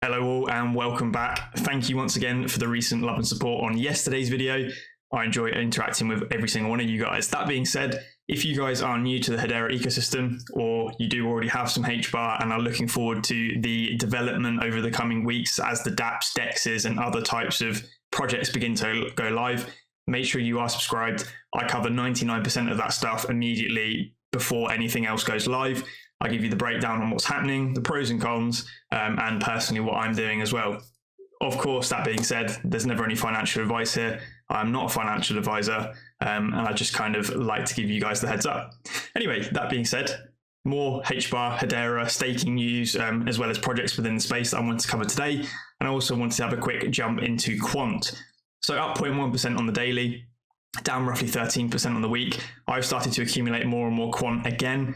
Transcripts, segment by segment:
Hello all and welcome back. Thank you once again for the recent love and support on yesterday's video. I enjoy interacting with every single one of you guys. That being said, if you guys are new to the Hedera ecosystem or you do already have some HBAR and are looking forward to the development over the coming weeks as the dApps, DEXs and other types of projects begin to go live, make sure you are subscribed. I cover 99% of that stuff immediately before anything else goes live. I give you the breakdown on what's happening, the pros and cons, and personally what I'm doing as well. Of course, that being said, there's never any financial advice here. I'm not a financial advisor, and I just kind of like to give you guys the heads up. Anyway, that being said, more HBAR, Hedera, staking news, as well as projects within the space that I want to cover today. And I also want to have a quick jump into quant. So up 0.1% on the daily, down roughly 13% on the week. I've started to accumulate more and more quant again.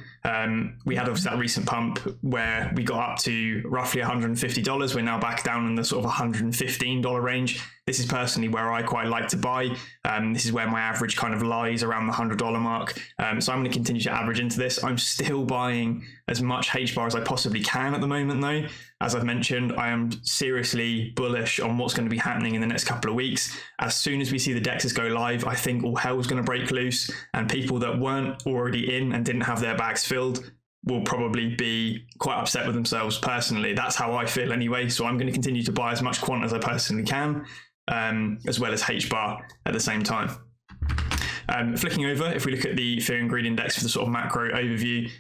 We had obviously that recent pump where we got up to roughly $150. We're now back down in the sort of $115 range. This is personally where I quite like to buy. This is where my average kind of lies around the $100 mark. So I'm going to continue to average into this. I'm still buying as much HBAR as I possibly can at the moment though. As I've mentioned, I am seriously bullish on what's going to be happening in the next couple of weeks. As soon as we see the DEXs go live, I think all hell is going to break loose, and people that weren't already in and didn't have their bags filled will probably be quite upset with themselves personally. That's how I feel anyway. So I'm going to continue to buy as much quant as I personally can, as well as HBAR at the same time. Flicking over, if we look at the fear and greed index for the sort of macro overview,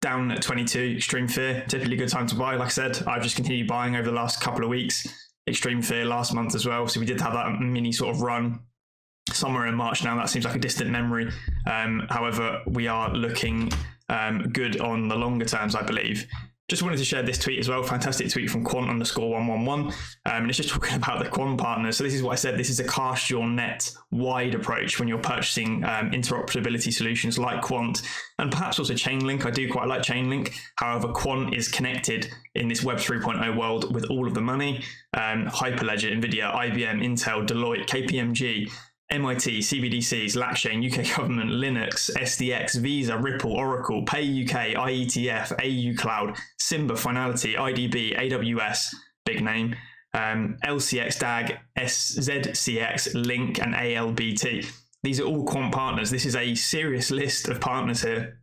down at 22, extreme fear, typically a good time to buy. Like I said, I've just continued buying over the last couple of weeks. Extreme fear last month as well. So we did have that mini sort of run somewhere in March now. That seems like a distant memory. However, we are looking good on the longer terms, I believe. Just wanted to share this tweet as well. Fantastic tweet from quant_111. And it's just talking about the quant partners. So this is what I said. This is a cast your net wide approach when you're purchasing interoperability solutions like quant and perhaps also Chainlink. I do quite like Chainlink. However, quant is connected in this Web 3.0 world with all of the money. Hyperledger, NVIDIA, IBM, Intel, Deloitte, KPMG, MIT, CBDCs, LACchain, UK government, Linux, SDX, Visa, Ripple, Oracle, Pay UK, IETF, AU Cloud, Simba, Finality, IDB, AWS, big name, LCX, DAG, ZCX, Link, and ALBT. These are all quant partners. This is a serious list of partners here.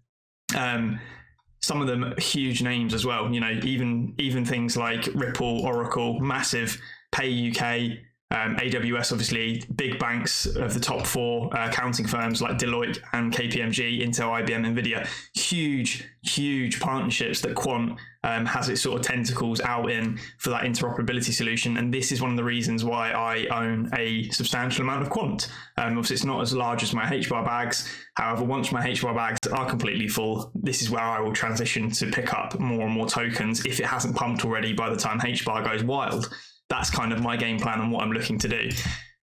Some of them huge names as well. You know, even things like Ripple, Oracle, massive, Pay UK, AWS, obviously, big banks of the top four accounting firms like Deloitte and KPMG, Intel, IBM, NVIDIA, huge partnerships that quant has its sort of tentacles out in for that interoperability solution. And this is one of the reasons why I own a substantial amount of quant. Obviously, it's not as large as my HBAR bags. However, once my HBAR bags are completely full, this is where I will transition to pick up more and more tokens if it hasn't pumped already by the time HBAR goes wild. That's kind of my game plan and what I'm looking to do.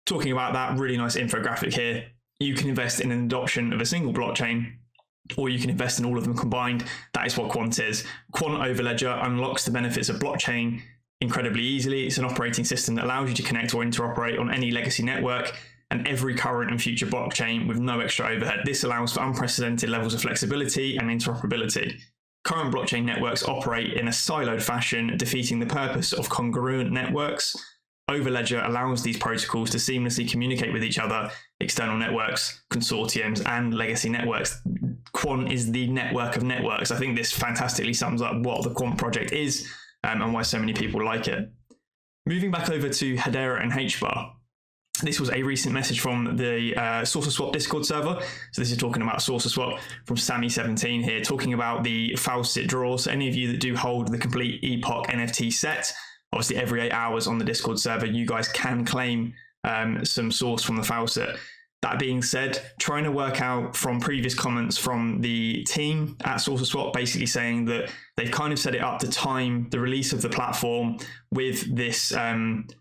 Talking about that, really nice infographic here. You can invest in an adoption of a single blockchain, or you can invest in all of them combined. That is what quant is. Quant over Ledger unlocks the benefits of blockchain incredibly easily. It's an operating system that allows you to connect or interoperate on any legacy network and every current and future blockchain with no extra overhead. This allows for unprecedented levels of flexibility and interoperability. Current blockchain networks operate in a siloed fashion, defeating the purpose of congruent networks. Overledger allows these protocols to seamlessly communicate with each other, external networks, consortiums, and legacy networks. Quant is the network of networks. I think this fantastically sums up what the quant project is and why so many people like it. Moving back over to Hedera and HBAR. This was a recent message from the SaucerSwap Discord server. So this is talking about SaucerSwap from Sammy17 here, talking about the faucet draws. So any of you that do hold the complete epoch NFT set, obviously every 8 hours on the Discord server, you guys can claim some source from the faucet. That being said, trying to work out from previous comments from the team at SaucerSwap, basically saying that they've kind of set it up to time the release of the platform with this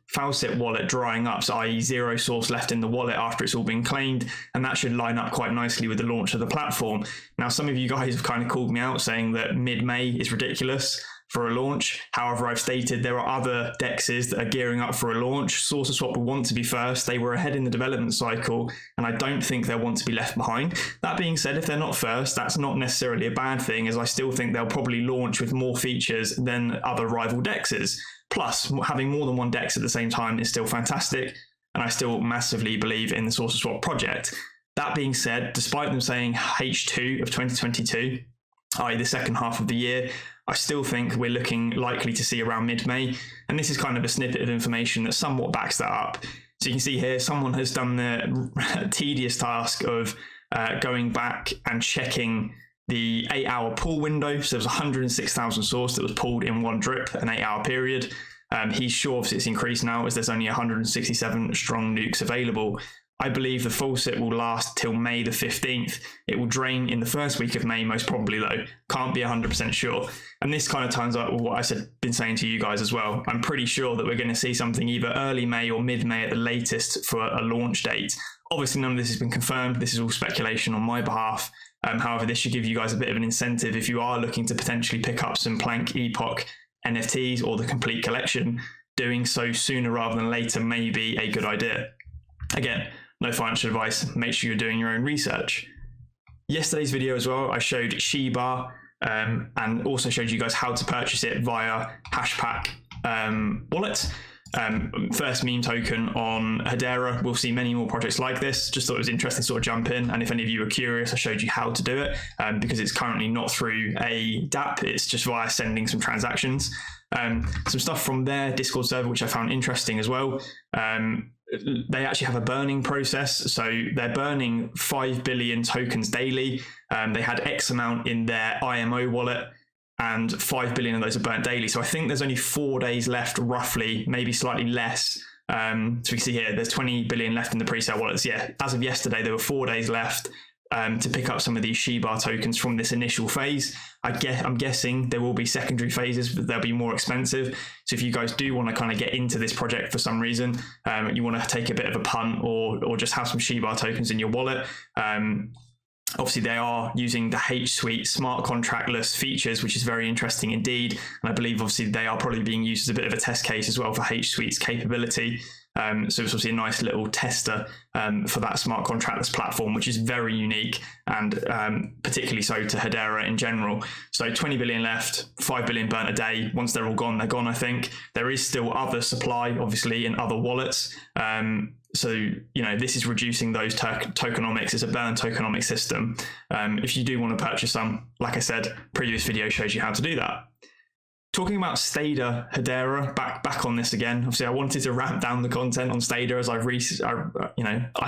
faucet wallet drying up, so i.e. zero source left in the wallet after it's all been claimed, and that should line up quite nicely with the launch of the platform. Now, some of you guys have kind of called me out saying that mid-May is ridiculous. for a launch. However, I've stated there are other DEXs that are gearing up for a launch. SaucerSwap will want to be first. They were ahead in the development cycle, and I don't think they'll want to be left behind. That being said, if they're not first, that's not necessarily a bad thing, as I still think they'll probably launch with more features than other rival DEXs. Plus, having more than one DEX at the same time is still fantastic, and I still massively believe in the SaucerSwap project. That being said, despite them saying H2 of 2022, i.e. the second half of the year, I still think we're looking likely to see around mid-May. And this is kind of a snippet of information that somewhat backs that up. So you can see here, someone has done the tedious task of going back and checking the 8-hour pull window. So there was 106,000 source that was pulled in one drip, an 8-hour period. He's sure it's increased now as there's only 167 strong nukes available. I believe the full sit will last till May the 15th. It will drain in the first week of May, most probably though. Can't be 100% sure. And this kind of ties up with what been saying to you guys as well. I'm pretty sure that we're going to see something either early May or mid-May at the latest for a launch date. Obviously, none of this has been confirmed. This is all speculation on my behalf. However, this should give you guys a bit of an incentive if you are looking to potentially pick up some Planck epoch NFTs or the complete collection. Doing so sooner rather than later may be a good idea. Again, no financial advice. Make sure you're doing your own research. Yesterday's video as well, I showed HBAR and also showed you guys how to purchase it via Hashpack wallet. First meme token on Hedera. We'll see many more projects like this. Just thought it was interesting to sort of jump in. And if any of you are curious, I showed you how to do it because it's currently not through a dApp. It's just via sending some transactions. Some stuff from their Discord server, which I found interesting as well. They actually have a burning process. So they're burning 5 billion tokens daily. They had X amount in their IMO wallet, and 5 billion of those are burnt daily. So I think there's only 4 days left, roughly, maybe slightly less. So we can see here, there's 20 billion left in the pre-sale wallets. Yeah, as of yesterday, there were 4 days left to pick up some of these HBAR tokens from this initial phase. I'm guessing there will be secondary phases, but they'll be more expensive. So if you guys do want to kind of get into this project for some reason, you want to take a bit of a punt or just have some HBAR tokens in your wallet, obviously, they are using the 𝗟𝗜𝗡𝗞𝗦 smart contractless features, which is very interesting indeed. And I believe, obviously, they are probably being used as a bit of a test case as well for 𝗟𝗜𝗡𝗞's capability. So it's obviously a nice little tester for that smart contractless platform, which is very unique and particularly so to Hedera in general. So 20 billion left, 5 billion burnt a day. Once they're all gone, they're gone, I think. There is still other supply, obviously, in other wallets. So, you know, this is reducing those tokenomics. It's a burn tokenomic system. If you do want to purchase some, like I said, previous video shows you how to do that. Talking about Stader Hedera, back on this again. Obviously, I wanted to ramp down the content on Stader, as I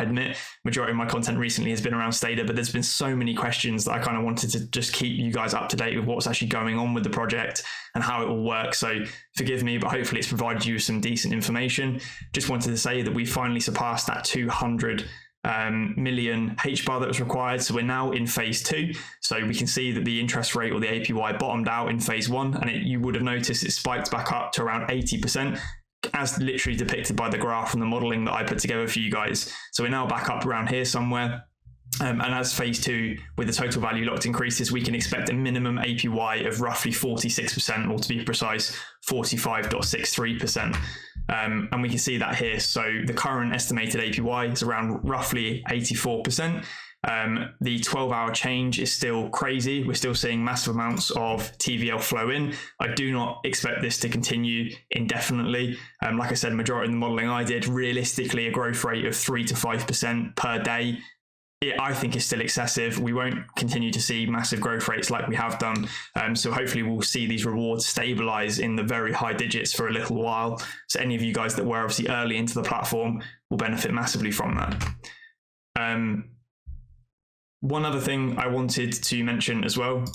admit, majority of my content recently has been around Stader, but there's been so many questions that I kind of wanted to just keep you guys up to date with what's actually going on with the project and how it will work. So forgive me, but hopefully it's provided you with some decent information. Just wanted to say that we finally surpassed that 200 million HBAR that was required. So we're now in phase 2. So we can see that the interest rate or the APY bottomed out in phase 1, and you would have noticed it spiked back up to around 80%, as literally depicted by the graph and the modeling that I put together for you guys. So we're now back up around here somewhere. And as phase 2 with the total value locked increases, we can expect a minimum APY of roughly 46%, or to be precise, 45.63%. And we can see that here. So the current estimated APY is around roughly 84%. The 12-hour change is still crazy. We're still seeing massive amounts of TVL flow in. I do not expect this to continue indefinitely. Like I said, majority of the modeling I did, realistically a growth rate of 3 to 5% per day, I think is still excessive. We won't continue to see massive growth rates like we have done. So hopefully we'll see these rewards stabilize in the very high digits for a little while. So any of you guys that were obviously early into the platform will benefit massively from that. One other thing I wanted to mention as well.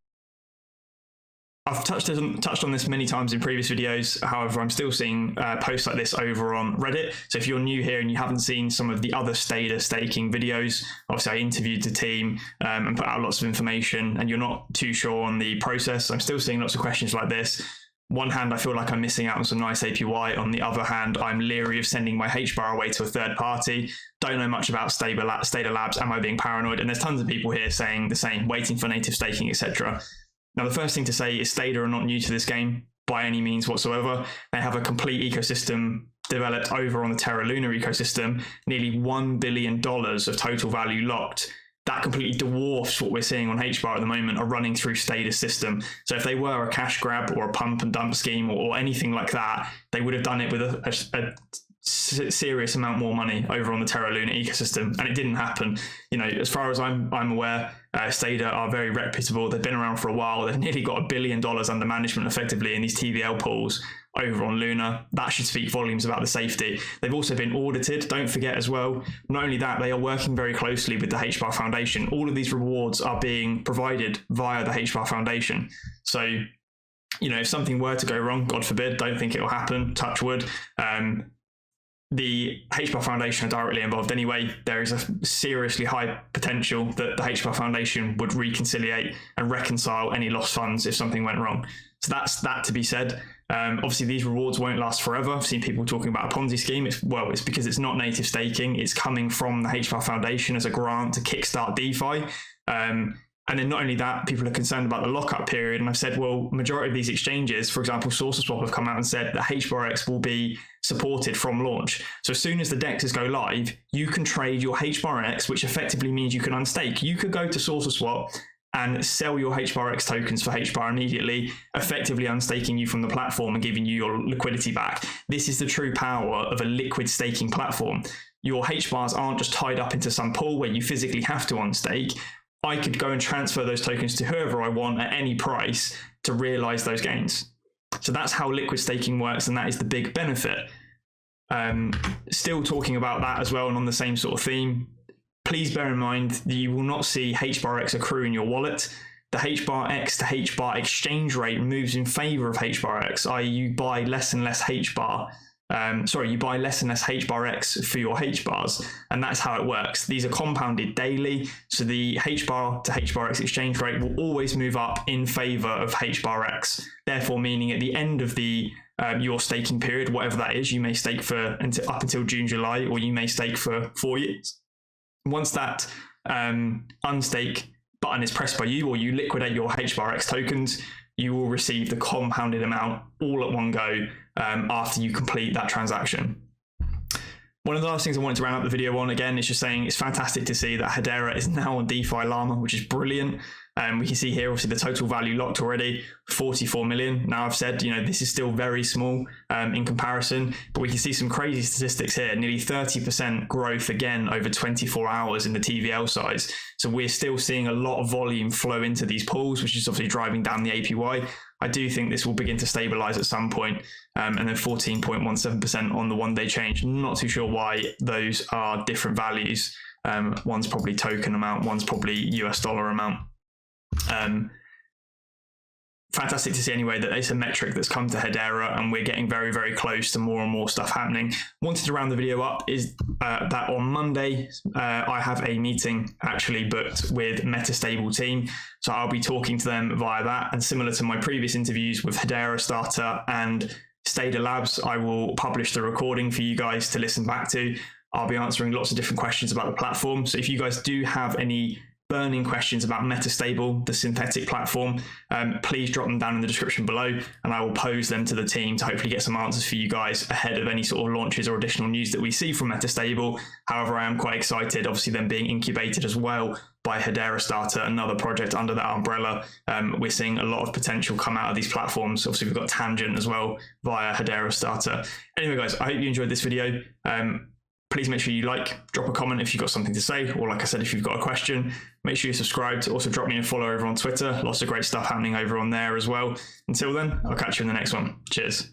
I've touched on this many times in previous videos. However, I'm still seeing posts like this over on Reddit. So if you're new here and you haven't seen some of the other Stader staking videos, obviously I interviewed the team and put out lots of information, and you're not too sure on the process. I'm still seeing lots of questions like this. One hand, I feel like I'm missing out on some nice APY. On the other hand, I'm leery of sending my HBAR away to a third party. Don't know much about Stader Labs. Am I being paranoid? And there's tons of people here saying the same, waiting for native staking, etc. Now, the first thing to say is Stader are not new to this game. by any means whatsoever. They have a complete ecosystem developed over on the Terra Luna ecosystem, nearly $1 billion of total value locked. That completely dwarfs what we're seeing on HBAR at the moment are running through Stader's system. So if they were a cash grab or a pump and dump scheme or anything like that, they would have done it with a serious amount more money over on the Terra Luna ecosystem, and it didn't happen. You know, as far as I'm aware, Stader are very reputable. They've been around for a while. They've nearly got $1 billion under management effectively in these TVL pools over on Luna. That should speak volumes about the safety. They've also been audited. Don't forget as well, not only that, they are working very closely with the HBAR Foundation. All of these rewards are being provided via the HBAR Foundation. So, you know, if something were to go wrong, God forbid, don't think it will happen, touch wood, the HBAR Foundation are directly involved anyway. There is a seriously high potential that the HBAR Foundation would reconciliate and reconcile any lost funds if something went wrong. So that's that to be said. Obviously, these rewards won't last forever. I've seen people talking about a Ponzi scheme. It's because it's not native staking. It's coming from the HBAR Foundation as a grant to kickstart DeFi. And then not only that, people are concerned about the lockup period. And I've said, well, majority of these exchanges, for example, SaucerSwap have come out and said that HBARX will be supported from launch. So as soon as the DEXs go live, you can trade your HBARX, which effectively means you can unstake. You could go to SaucerSwap and sell your HBARX tokens for HBAR immediately, effectively unstaking you from the platform and giving you your liquidity back. This is the true power of a liquid staking platform. Your HBARs aren't just tied up into some pool where you physically have to unstake. I could go and transfer those tokens to whoever I want at any price to realize those gains. So that's how liquid staking works, and that is the big benefit. Still talking about that as well, and on the same sort of theme, please bear in mind that you will not see HBARX accrue in your wallet. The HBARX to HBAR exchange rate moves in favor of HBARX, i.e. you buy less and less HBAR. You buy less and less HBARX for your HBARs, and that's how it works. These are compounded daily, so the HBAR to HBARX exchange rate will always move up in favor of HBARX. Therefore, meaning at the end of the your staking period, whatever that is, you may stake for up until June, July, or you may stake for 4 years. Once that unstake button is pressed by you, or you liquidate your HBARX tokens, you will receive the compounded amount all at one go after you complete that transaction. One of the last things I wanted to round up the video on, again, is just saying it's fantastic to see that Hedera is now on DeFi Llama, which is brilliant. We can see here, obviously, the total value locked already, 44 million. Now, I've said, you know, this is still very small in comparison, but we can see some crazy statistics here, nearly 30% growth again over 24 hours in the TVL size. So we're still seeing a lot of volume flow into these pools, which is obviously driving down the APY. I do think this will begin to stabilize at some point, and then 14.17% on the one-day change. Not too sure why those are different values. One's probably token amount, one's probably US dollar amount. Fantastic to see anyway that it's a metric that's come to Hedera, and we're getting very, very close to more and more stuff happening. Wanted to round the video up is that on Monday I have a meeting actually booked with Metastable team, so I'll be talking to them via that, and similar to my previous interviews with Hedera Starter and Stader Labs, I will publish the recording for you guys to listen back to. I'll be answering lots of different questions about the platform, so if you guys do have any burning questions about Metastable, the synthetic platform, please drop them down in the description below, and I will pose them to the team to hopefully get some answers for you guys ahead of any sort of launches or additional news that we see from Metastable. However, I am quite excited, obviously them being incubated as well by Hedera Starter, another project under that umbrella. We're seeing a lot of potential come out of these platforms. Obviously, we've got Tangent as well via Hedera Starter. Anyway, guys, I hope you enjoyed this video. Please make sure you drop a comment if you've got something to say, or like I said, if you've got a question, make sure you subscribe. Also drop me a follow over on Twitter. Lots of great stuff happening over on there as well. Until then, I'll catch you in the next one. Cheers.